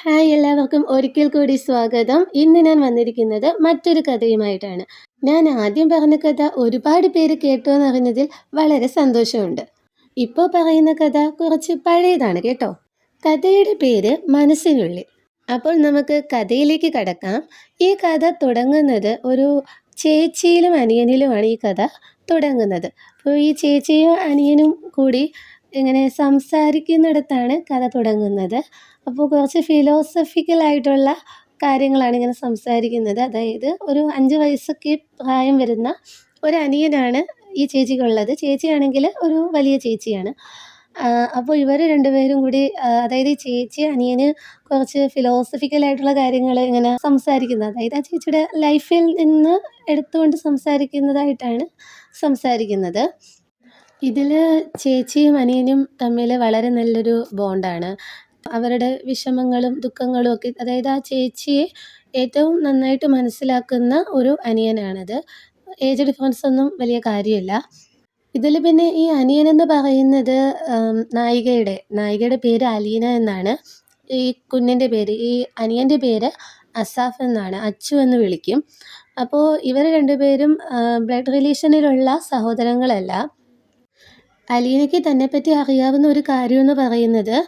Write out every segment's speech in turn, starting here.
Hi എല്ലാവർക്കും ഒരിക്കൽ കൂടി സ്വാഗതം. ഇന്ന് ഞാൻ വന്നിരിക്കുന്നത് മറ്റൊരു കഥയുമായിട്ടാണ്. ഞാൻ ആദ്യം പറഞ്ഞ കഥ ഒരുപാട് പേര് കേട്ടോ എന്നറിഞ്ഞതിൽ വളരെ സന്തോഷമുണ്ട്. ഇപ്പോൾ പറയുന്ന കഥ കുറച്ച് പഴയതാണ് കേട്ടോ. കഥയുടെ പേര് മനസ്സിനുള്ളിൽ. അപ്പോൾ നമുക്ക് കഥയിലേക്ക് കടക്കാം. ഈ കഥ തുടങ്ങുന്നത് ഒരു ചേച്ചിയിലും അനിയനിലുമാണ് ഈ കഥ തുടങ്ങുന്നത്. അപ്പോൾ ഈ ചേച്ചിയും അനിയനും കൂടി ഇങ്ങനെ സംസാരിക്കുന്നിടത്താണ് കഥ തുടങ്ങുന്നത്. അപ്പോൾ കുറച്ച് ഫിലോസഫിക്കലായിട്ടുള്ള കാര്യങ്ങളാണ് ഇങ്ങനെ സംസാരിക്കുന്നത്. അതായത് ഒരു 5 വയസ്സൊക്കെ പ്രായം വരുന്ന ഒരു അനിയനാണ് ഈ ചേച്ചിക്കുള്ളത്. ചേച്ചിയാണെങ്കിൽ ഒരു വലിയ ചേച്ചിയാണ്. അപ്പോൾ ഇവർ രണ്ടുപേരും കൂടി അതായത് ഈ ചേച്ചി അനിയന് കുറച്ച് ഫിലോസഫിക്കലായിട്ടുള്ള കാര്യങ്ങൾ ഇങ്ങനെ സംസാരിക്കുന്നത്, അതായത് ആ ചേച്ചിയുടെ ലൈഫിൽ നിന്ന് എടുത്തുകൊണ്ട് സംസാരിക്കുന്നതായിട്ടാണ് സംസാരിക്കുന്നത്. ഇതിൽ ചേച്ചിയും അനിയനും തമ്മിൽ വളരെ നല്ലൊരു ബോണ്ടാണ്. അവരുടെ വിഷമങ്ങളും ദുഃഖങ്ങളും ഒക്കെ, അതായത് ആ ചേച്ചിയെ ഏറ്റവും നന്നായിട്ട് മനസ്സിലാക്കുന്ന ഒരു അനിയനാണത്. ഏജ് ഡിഫറൻസ് ഒന്നും വലിയ കാര്യമില്ല. ഇതിൽ പിന്നെ ഈ അനിയനെന്ന് പറയുന്നത് നായികയുടെ പേര് അലീന എന്നാണ്. ഈ കുഞ്ഞിൻ്റെ പേര്, ഈ അനിയൻ്റെ പേര് അസാഫ് എന്നാണ്. അച്ചു എന്ന് വിളിക്കും. അപ്പോൾ ഇവർ രണ്ടുപേരും ബ്ലഡ് റിലേഷനിലുള്ള സഹോദരങ്ങളല്ല. അലീനയ്ക്ക് തന്നെപ്പറ്റി അറിയാവുന്ന ഒരു കാര്യമെന്ന് പറയുന്നത്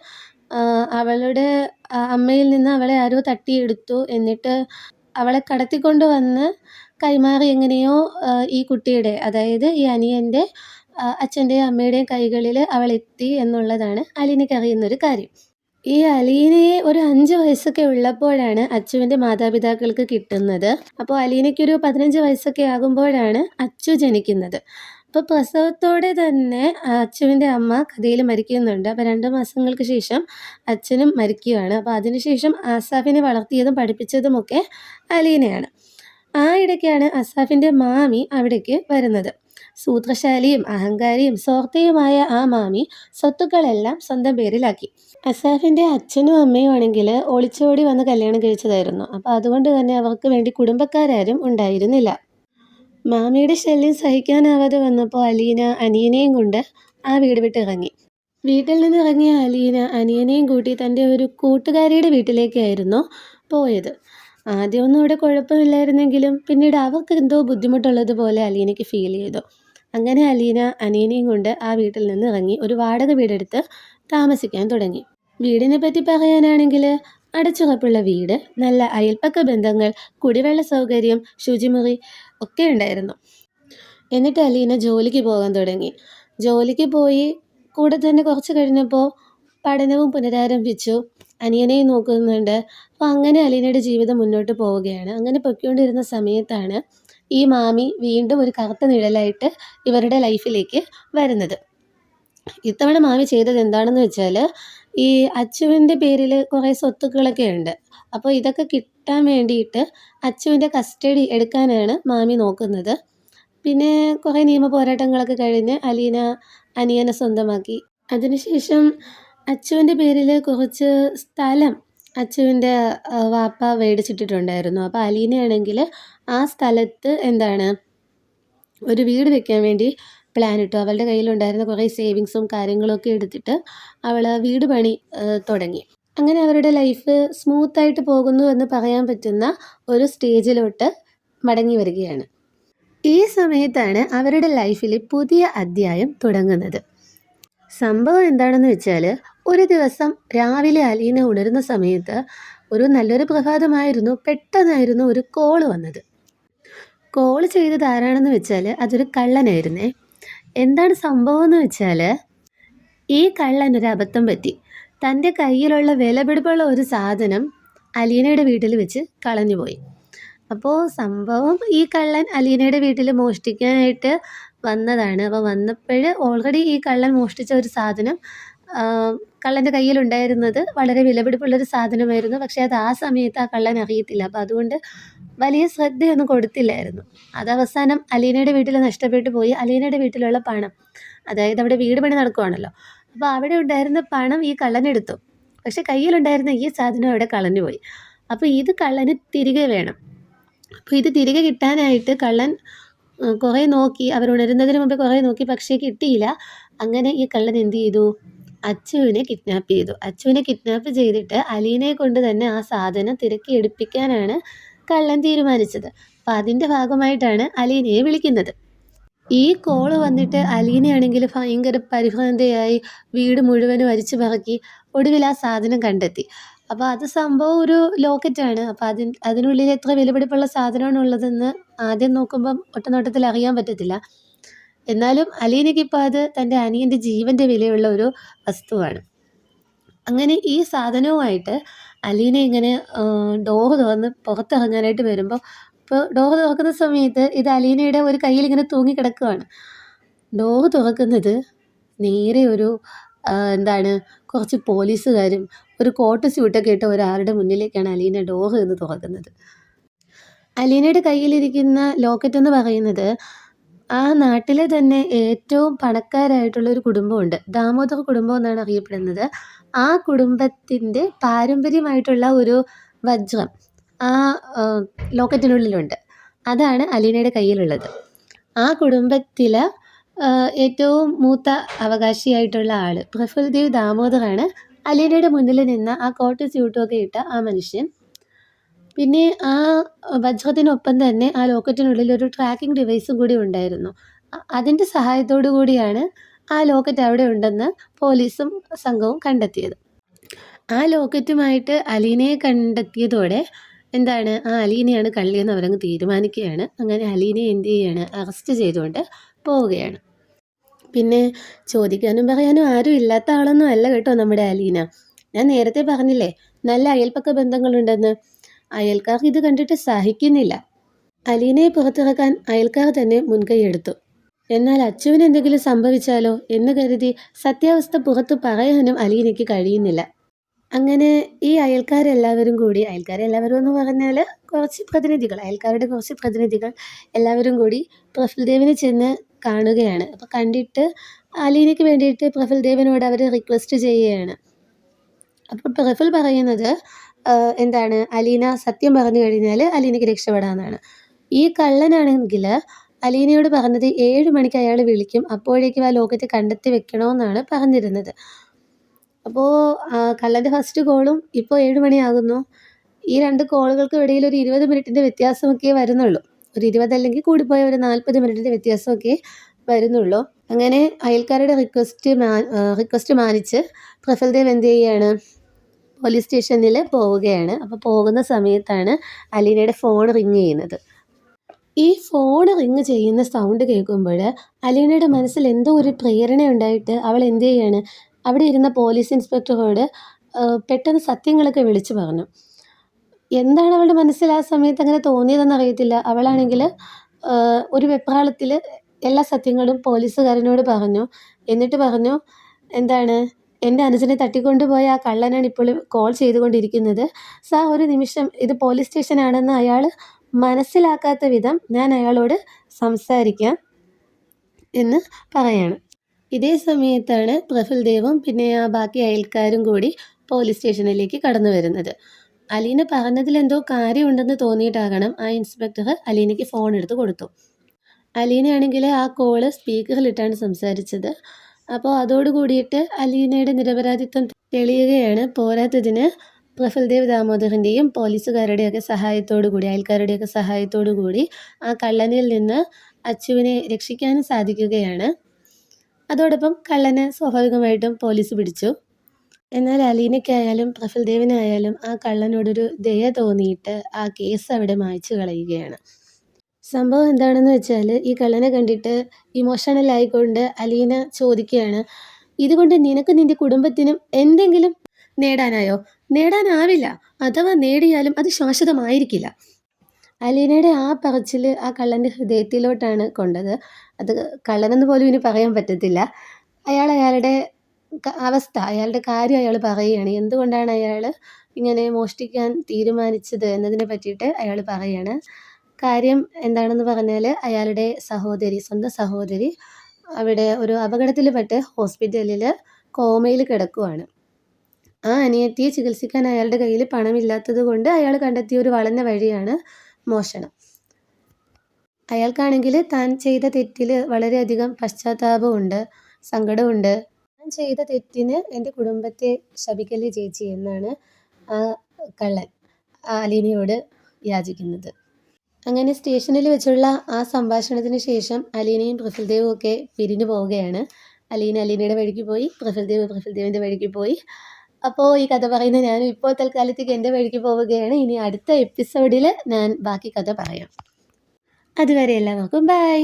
അവളുടെ അമ്മയിൽ നിന്ന് അവളെ ആരോ തട്ടിയെടുത്തു. എന്നിട്ട് അവളെ കടത്തിക്കൊണ്ട് വന്ന് കൈമാറി എങ്ങനെയോ ഈ കുട്ടിയുടെ, അതായത് ഈ അനിയൻ്റെ അച്ഛൻ്റെയും അമ്മയുടെയും കൈകളിൽ അവളെത്തി എന്നുള്ളതാണ് അലീനയ്ക്ക് അറിയുന്നൊരു കാര്യം. ഈ അലീനയെ ഒരു 5 വയസ്സൊക്കെ ഉള്ളപ്പോഴാണ് അച്ചുവിൻ്റെ മാതാപിതാക്കൾക്ക് കിട്ടുന്നത്. അപ്പോൾ അലീനയ്ക്കൊരു 15 വയസ്സൊക്കെ ആകുമ്പോഴാണ് അച്ചു ജനിക്കുന്നത്. അപ്പോൾ പ്രസവത്തോടെ തന്നെ അച്ചുവിൻ്റെ അമ്മ കഥയിൽ മരിക്കുന്നുണ്ട്. അപ്പോൾ 2 മാസങ്ങൾക്ക് ശേഷം അച്ഛനും മരിക്കുകയാണ്. അപ്പോൾ അതിനുശേഷം അസാഫിനെ വളർത്തിയതും പഠിപ്പിച്ചതുമൊക്കെ അലീനയാണ്. ആ ഇടയ്ക്കാണ് അസാഫിൻ്റെ മാമി അവിടേക്ക് വരുന്നത്. സൂത്രശാലിയും അഹങ്കാരിയും സ്വാർത്ഥയുമായ ആ മാമി സ്വത്തുക്കളെല്ലാം സ്വന്തം പേരിലാക്കി. അസാഫിൻ്റെ അച്ഛനും അമ്മയും ആണെങ്കിൽ ഒളിച്ചോടി വന്ന് കല്യാണം കഴിച്ചതായിരുന്നു. അപ്പോൾ അതുകൊണ്ട് തന്നെ അവർക്ക് വേണ്ടി കുടുംബക്കാരും ഉണ്ടായിരുന്നില്ല. മാമിയുടെ ശല്യം സഹിക്കാനാവാതെ വന്നപ്പോൾ അലീന അനിയനെയും കൊണ്ട് ആ വീട് വിട്ട് ഇറങ്ങി. വീട്ടിൽ നിന്ന് ഇറങ്ങിയ അലീന അനിയനെയും കൂട്ടി തൻ്റെ ഒരു കൂട്ടുകാരിയുടെ വീട്ടിലേക്കായിരുന്നു പോയത്. ആദ്യമൊന്നും അവിടെ കുഴപ്പമില്ലായിരുന്നെങ്കിലും പിന്നീട് അവർക്ക് എന്തോ ബുദ്ധിമുട്ടുള്ളതുപോലെ അലീനയ്ക്ക് ഫീൽ ചെയ്തു. അങ്ങനെ അലീന അനിയനെയും കൊണ്ട് ആ വീട്ടിൽ നിന്ന് ഇറങ്ങി ഒരു വാടക വീടെടുത്ത് താമസിക്കാൻ തുടങ്ങി. വീടിനെ പറ്റി പറയാനാണെങ്കിൽ അടച്ചുറപ്പുള്ള വീട്, നല്ല അയൽപ്പക്ക ബന്ധങ്ങൾ, കുടിവെള്ള സൗകര്യം, ശുചിമുറി ഒക്കെ ഉണ്ടായിരുന്നു. എന്നിട്ട് അലീന ജോലിക്ക് പോകാൻ തുടങ്ങി. ജോലിക്ക് പോയി കൂടെ തന്നെ കുറച്ച് കഴിഞ്ഞപ്പോൾ പഠനവും പുനരാരംഭിച്ചു. അനിയനെയും നോക്കുന്നുണ്ട്. അപ്പോൾ അങ്ങനെ അലീനയുടെ ജീവിതം മുന്നോട്ട് പോവുകയാണ്. അങ്ങനെ പൊയ്ക്കൊണ്ടിരുന്ന സമയത്താണ് ഈ മാമി വീണ്ടും ഒരു കറുത്ത നിഴലായിട്ട് ഇവരുടെ ലൈഫിലേക്ക് വരുന്നത്. ഇത്തവണ മാമി ചെയ്തത് എന്താണെന്ന് വെച്ചാൽ, ഈ അച്ചുവിൻ്റെ പേരിൽ കുറേ സ്വത്തുക്കളൊക്കെ ഉണ്ട്. അപ്പോൾ ഇതൊക്കെ കിട്ടാൻ വേണ്ടിയിട്ട് അച്ചുവിൻ്റെ കസ്റ്റഡി എടുക്കാനാണ് മാമി നോക്കുന്നത്. പിന്നെ കുറേ നിയമ പോരാട്ടങ്ങളൊക്കെ കഴിഞ്ഞ് അലീന അനിയനെ സ്വന്തമാക്കി. അതിനുശേഷം അച്ചുവിൻ്റെ പേരിൽ കുറച്ച് സ്ഥലം അച്ചുവിൻ്റെ വാപ്പ മേടിച്ചിട്ടിട്ടുണ്ടായിരുന്നു. അപ്പോൾ അലീനയാണെങ്കിൽ ആ സ്ഥലത്ത് ഒരു വീട് വെക്കാൻ വേണ്ടി പ്ലാൻ ഇട്ടു. അവളുടെ കയ്യിലുണ്ടായിരുന്ന കുറേ സേവിങ്സും കാര്യങ്ങളൊക്കെ എടുത്തിട്ട് അവൾ വീട് പണി തുടങ്ങി. അങ്ങനെ അവരുടെ ലൈഫ് സ്മൂത്തായിട്ട് പോകുന്നു എന്ന് പറയാൻ പറ്റുന്ന ഒരു സ്റ്റേജിലോട്ട് മടങ്ങി വരികയാണ്. ഈ സമയത്താണ് അവരുടെ ലൈഫിൽ പുതിയ അധ്യായം തുടങ്ങുന്നത്. സംഭവം എന്താണെന്ന് വെച്ചാൽ, ഒരു ദിവസം രാവിലെ അലീന ഉണരുന്ന സമയത്ത് ഒരു നല്ലൊരു പ്രഭാതമായിരുന്നു. പെട്ടെന്നായിരുന്നു ഒരു കോള് വന്നത്. കോള് ചെയ്തത് ആരാണെന്ന് വെച്ചാൽ അതൊരു കള്ളനായിരുന്നേ. എന്താണ് സംഭവം എന്ന് വെച്ചാൽ, ഈ കള്ളനൊരു അബദ്ധം പറ്റി. തൻ്റെ കയ്യിലുള്ള വിലപിടിപ്പുള്ള ഒരു സാധനം അലീനയുടെ വീട്ടിൽ വെച്ച് കളഞ്ഞുപോയി. അപ്പോൾ സംഭവം, ഈ കള്ളൻ അലീനയുടെ വീട്ടിൽ മോഷ്ടിക്കാനായിട്ട് വന്നതാണ്. അപ്പോൾ വന്നപ്പോൾ ഓൾറെഡി ഈ കള്ളൻ മോഷ്ടിച്ച ഒരു സാധനം കള്ളൻ്റെ കയ്യിലുണ്ടായിരുന്നത് വളരെ വിലപിടിപ്പുള്ളൊരു സാധനമായിരുന്നു. പക്ഷേ അത് ആ സമയത്ത് ആ കള്ളൻ അറിയത്തില്ല. അപ്പോൾ അതുകൊണ്ട് വലിയ ശ്രദ്ധയൊന്നും കൊടുത്തില്ലായിരുന്നു. അത് അവസാനം അലീനയുടെ വീട്ടിൽ നഷ്ടപ്പെട്ടു പോയി. അലീനയുടെ വീട്ടിലുള്ള പണം, അതായത് അവിടെ വീട് പണി നടക്കുവാണല്ലോ, അപ്പോൾ അവിടെ ഉണ്ടായിരുന്ന പണം ഈ കള്ളനെടുത്തു. പക്ഷേ കയ്യിലുണ്ടായിരുന്ന ഈ സാധനം അവിടെ കളഞ്ഞുപോയി. അപ്പോൾ ഇത് കള്ളന് തിരികെ വേണം. അപ്പോൾ ഇത് തിരികെ കിട്ടാനായിട്ട് കള്ളൻ കുറേ നോക്കി, അവരുണരുന്നതിന് മുമ്പേ കുറേ നോക്കി, പക്ഷേ കിട്ടിയില്ല. അങ്ങനെ ഈ കള്ളൻ എന്ത് ചെയ്തു, അച്ചുവിനെ കിഡ്നാപ്പ് ചെയ്തു. അച്ചുവിനെ കിഡ്നാപ്പ് ചെയ്തിട്ട് അലീനയെ കൊണ്ട് തന്നെ ആ സാധനം തിരക്കി എടുപ്പിക്കാനാണ് കള്ളൻ തീരുമാനിച്ചത്. അപ്പം അതിൻ്റെ ഭാഗമായിട്ടാണ് അലീനയെ വിളിക്കുന്നത്. ഈ കോള് വന്നിട്ട് അലീനയാണെങ്കിൽ ഭയങ്കര പരിഭ്രാന്തയായി വീട് മുഴുവനും അരിച്ചു പറക്കി ഒടുവിൽ ആ സാധനം കണ്ടെത്തി. അപ്പോൾ അത് സംഭവം ഒരു ലോക്കറ്റാണ്. അപ്പോൾ അതിനുള്ളിൽ എത്ര വിലപിടിപ്പുള്ള സാധനമാണ് ഉള്ളതെന്ന് ആദ്യം നോക്കുമ്പം ഒറ്റനോട്ടത്തിൽ അറിയാൻ പറ്റത്തില്ല. എന്നാലും അലീനയ്ക്ക് ഇപ്പോൾ അത് തൻ്റെ അനിയൻ്റെ ജീവൻ്റെ വിലയുള്ള ഒരു വസ്തുവാണ്. അങ്ങനെ ഈ സാധനവുമായിട്ട് അലീന ഇങ്ങനെ ഡോറ് തുറന്ന് പുറത്തിറങ്ങാനായിട്ട് വരുമ്പോൾ, ഇപ്പോൾ ഡോറ് തുറക്കുന്ന സമയത്ത് ഇത് അലീനയുടെ ഒരു കയ്യിൽ ഇങ്ങനെ തൂങ്ങി കിടക്കുകയാണ്. ഡോറ് തുറക്കുന്നത് നേരെ ഒരു കുറച്ച് പോലീസുകാരും ഒരു കോട്ട് സ്യൂട്ടൊക്കെ ഇട്ട ഒരാളുടെ മുന്നിലേക്കാണ് അലീന ഡോറ് എന്ന് തുറക്കുന്നത്. അലീനയുടെ കയ്യിലിരിക്കുന്ന ലോക്കറ്റ് എന്ന് പറയുന്നത് ആ നാട്ടിലെ തന്നെ ഏറ്റവും പണക്കാരായിട്ടുള്ള ഒരു കുടുംബമുണ്ട്. ദാമോദർ കുടുംബം എന്നാണ് അറിയപ്പെടുന്നത്. ആ കുടുംബത്തിൻ്റെ പാരമ്പര്യമായിട്ടുള്ള ഒരു വജ്രം ആ ലോക്കറ്റിനുള്ളിലുണ്ട്. അതാണ് അലീനയുടെ കയ്യിലുള്ളത്. ആ കുടുംബത്തിലെ ഏറ്റവും മൂത്ത അവകാശിയായിട്ടുള്ള ആൾ പ്രഫുൽദേവ് ദാമോദറാണ് അലീനയുടെ മുന്നിൽ നിന്ന ആ കോട്ട് സ്യൂട്ടുമൊക്കെ ഇട്ട ആ മനുഷ്യൻ. പിന്നെ ആ വജ്രത്തിനൊപ്പം തന്നെ ആ ലോക്കറ്റിനുള്ളിൽ ഒരു ട്രാക്കിംഗ് ഡിവൈസും കൂടി ഉണ്ടായിരുന്നു. അതിൻ്റെ സഹായത്തോടു കൂടിയാണ് ആ ലോക്കറ്റ് അവിടെ ഉണ്ടെന്ന് പോലീസും സംഘവും കണ്ടെത്തിയത്. ആ ലോക്കറ്റുമായിട്ട് അലീനയെ കണ്ടെത്തിയതോടെ ആ അലീനയാണ് കള്ളിയെന്ന് അവരങ്ങ് തീരുമാനിക്കുകയാണ്. അങ്ങനെ അലീനയെ എന്ത് ചെയ്യുകയാണ്, അറസ്റ്റ് ചെയ്തുകൊണ്ട് പോവുകയാണ്. പിന്നെ ചോദിക്കാനും പറയാനും ആരും ഇല്ലാത്ത ആളൊന്നും അല്ല കേട്ടോ നമ്മുടെ അലീന. ഞാൻ നേരത്തെ പറഞ്ഞില്ലേ നല്ല അയൽപ്പക്ക ബന്ധങ്ങളുണ്ടെന്ന്. അയൽക്കാർ ഇത് കണ്ടിട്ട് സഹിക്കുന്നില്ല. അലീനയെ പുറത്തിറക്കാൻ അയൽക്കാർ തന്നെ മുൻകൈയെടുത്തു. എന്നാൽ അച്ചുവിന് എന്തെങ്കിലും സംഭവിച്ചാലോ എന്ന് കരുതി സത്യാവസ്ഥ പുറത്തു പറയാനും അലീനയ്ക്ക് കഴിയുന്നില്ല. അങ്ങനെ ഈ അയൽക്കാരെല്ലാവരും എന്ന് പറഞ്ഞാൽ അയൽക്കാരുടെ കുറച്ച് പ്രതിനിധികൾ എല്ലാവരും കൂടി പ്രഫുൽദേവിനെ ചെന്ന് കാണുകയാണ്. അപ്പോൾ കണ്ടിട്ട് അലീനയ്ക്ക് വേണ്ടിയിട്ട് പ്രഫുൽദേവിനോട് അവർ റിക്വസ്റ്റ് ചെയ്യുകയാണ്. അപ്പോൾ പ്രഫുൽ പറയുന്നത് അലീന സത്യം പറഞ്ഞു കഴിഞ്ഞാൽ അലീനയ്ക്ക് രക്ഷപ്പെടാമെന്നാണ്. ഈ കള്ളനാണെങ്കിൽ അലീനയോട് പറഞ്ഞത് 7 മണിക്ക് അയാൾ വിളിക്കും, അപ്പോഴേക്കും ആ ലോക്കറ്റ് കണ്ടെത്തി വെക്കണമെന്നാണ് പറഞ്ഞിരുന്നത്. അപ്പോൾ കള്ളൻ്റെ ഫസ്റ്റ് കോളും ഇപ്പോൾ 7 മണിയാകുന്നു. ഈ 2 കോളുകൾക്കും ഇടയിൽ ഒരു 20 മിനിറ്റിൻ്റെ വ്യത്യാസമൊക്കെ വരുന്നുള്ളൂ. ഒരു 20 അല്ലെങ്കിൽ കൂടിപ്പോയ ഒരു 40 മിനിറ്റിൻ്റെ വ്യത്യാസമൊക്കെ വരുന്നുള്ളൂ. അങ്ങനെ അയൽക്കാരുടെ റിക്വസ്റ്റ് മാനിച്ച് പ്രഫുൽദേവ് എന്ത് ചെയ്യുകയാണ്, പോലീസ് സ്റ്റേഷനിൽ പോവുകയാണ്. അപ്പോൾ പോകുന്ന സമയത്താണ് അലീനയുടെ ഫോൺ റിങ് ചെയ്യുന്നത്. ഈ ഫോൺ റിങ് ചെയ്യുന്ന സൗണ്ട് കേൾക്കുമ്പോൾ അലീനയുടെ മനസ്സിൽ എന്തോ ഒരു പ്രേരണ ഉണ്ടായിട്ട് അവൾ എന്ത് ചെയ്യാണ്, അവിടെ ഇരുന്ന പോലീസ് ഇൻസ്പെക്ടറോട് പെട്ടെന്ന് സത്യങ്ങളൊക്കെ വിളിച്ചു പറഞ്ഞു. എന്താണ് അവളുടെ മനസ്സിൽ ആ സമയത്ത് അങ്ങനെ തോന്നിയതെന്ന് അറിയത്തില്ല. അവളാണെങ്കിൽ ഒരു വെപ്രാളത്തിൽ എല്ലാ സത്യങ്ങളും പോലീസുകാരനോട് പറഞ്ഞു. എന്നിട്ട് പറഞ്ഞു, എൻ്റെ അനുജനെ തട്ടിക്കൊണ്ടുപോയ ആ കള്ളനാണ് ഇപ്പോൾ കോൾ ചെയ്തുകൊണ്ടിരിക്കുന്നത്. സാർ ഒരു നിമിഷം, ഇത് പോലീസ് സ്റ്റേഷനാണെന്ന് അയാൾ മനസ്സിലാക്കാത്ത വിധം ഞാൻ അയാളോട് സംസാരിക്കാം എന്ന് പറയാണ്. ഇതേ സമയത്താണ് പ്രഫുൽദേവും പിന്നെ ആ ബാക്കി അയൽക്കാരും കൂടി പോലീസ് സ്റ്റേഷനിലേക്ക് കടന്നു വരുന്നത്. അലീന പറഞ്ഞതിലെന്തോ കാര്യമുണ്ടെന്ന് തോന്നിയിട്ടാകണം ആ ഇൻസ്പെക്ടർ അലീനയ്ക്ക് ഫോൺ എടുത്ത് കൊടുത്തു. അലീനയാണെങ്കിൽ ആ കോള് സ്പീക്കറിലിട്ടാണ് സംസാരിച്ചത്. അപ്പോൾ അതോട് കൂടിയിട്ട് അലീനയുടെ നിരപരാധിത്വം തെളിയുകയാണ്. പോരാത്തതിന് പ്രഫുൽദേവ് ദാമോദറിൻ്റെയും പോലീസുകാരുടെയൊക്കെ അയൽക്കാരുടെയൊക്കെ സഹായത്തോടു കൂടി ആ കള്ളനിൽ നിന്ന് അച്ചുവിനെ രക്ഷിക്കാനും സാധിക്കുകയാണ്. അതോടൊപ്പം കള്ളനെ സ്വാഭാവികമായിട്ടും പോലീസ് പിടിച്ചു. എന്നാൽ അലീനയ്ക്കായാലും പ്രഫുൽദേവിനായാലും ആ കള്ളനോടൊരു ദയ തോന്നിയിട്ട് ആ കേസ് അവിടെ മായ്ച്ചു കളയുകയാണ്. സംഭവം എന്താണെന്ന് വെച്ചാൽ, ഈ കള്ളനെ കണ്ടിട്ട് ഇമോഷണൽ ആയിക്കൊണ്ട് അലീന ചോദിക്കുകയാണ്, ഇതുകൊണ്ട് നിനക്ക് നിൻ്റെ കുടുംബത്തിനും എന്തെങ്കിലും നേടാനായോ? നേടാനാവില്ല. അഥവാ നേടിയാലും അത് ശാശ്വതമായിരിക്കില്ല. അലീനയുടെ ആ പറച്ചിൽ ആ കള്ളൻ്റെ ഹൃദയത്തിലോട്ടാണ് കൊണ്ടത്. അത് കള്ളനെന്ന് പോലും ഇനി പറയാൻ പറ്റത്തില്ല. അയാളുടെ അവസ്ഥ, അയാളുടെ കാര്യം അയാൾ പറയുകയാണ്. എന്തുകൊണ്ടാണ് അയാൾ ഇങ്ങനെ മോഷ്ടിക്കാൻ തീരുമാനിച്ചത് എന്നതിനെ പറ്റിയിട്ട് അയാൾ പറയുകയാണ്. കാര്യം എന്താണെന്ന് പറഞ്ഞാൽ, അയാളുടെ സ്വന്തം സഹോദരി അവിടെ ഒരു അപകടത്തിൽപ്പെട്ട് ഹോസ്പിറ്റലിൽ കോമയിൽ കിടക്കുകയാണ്. ആ അനിയത്തിയെ ചികിത്സിക്കാൻ അയാളുടെ കയ്യിൽ പണമില്ലാത്തത് കൊണ്ട് അയാൾ കണ്ടെത്തിയ ഒരു വളഞ്ഞ വഴിയാണ് മോഷണം. അയാൾക്കാണെങ്കിൽ താൻ ചെയ്ത തെറ്റിൽ വളരെയധികം പശ്ചാത്താപമുണ്ട്, സങ്കടമുണ്ട്. ചെയ്ത തെറ്റിന് എൻ്റെ കുടുംബത്തെ ശപിക്കല്ലേ ചേച്ചി എന്നാണ് ആ കള്ളൻ അലീനയോട് യാചിക്കുന്നത്. അങ്ങനെ സ്റ്റേഷനിൽ വെച്ചുള്ള ആ സംഭാഷണത്തിന് ശേഷം അലീനയും പ്രഫുൽദേവും ഒക്കെ പിരിഞ്ഞു പോവുകയാണ്. അലീനയുടെ വഴിക്ക് പോയി, പ്രഫുൽദേവിൻ്റെ വഴിക്ക് പോയി. അപ്പോൾ ഈ കഥ പറയുന്ന ഞാനും ഇപ്പോൾ തൽക്കാലത്തേക്ക് എൻ്റെ വഴിക്ക് പോവുകയാണ്. ഇനി അടുത്ത എപ്പിസോഡിൽ ഞാൻ ബാക്കി കഥ പറയാം. അതുവരെ എല്ലാവർക്കും ബൈ.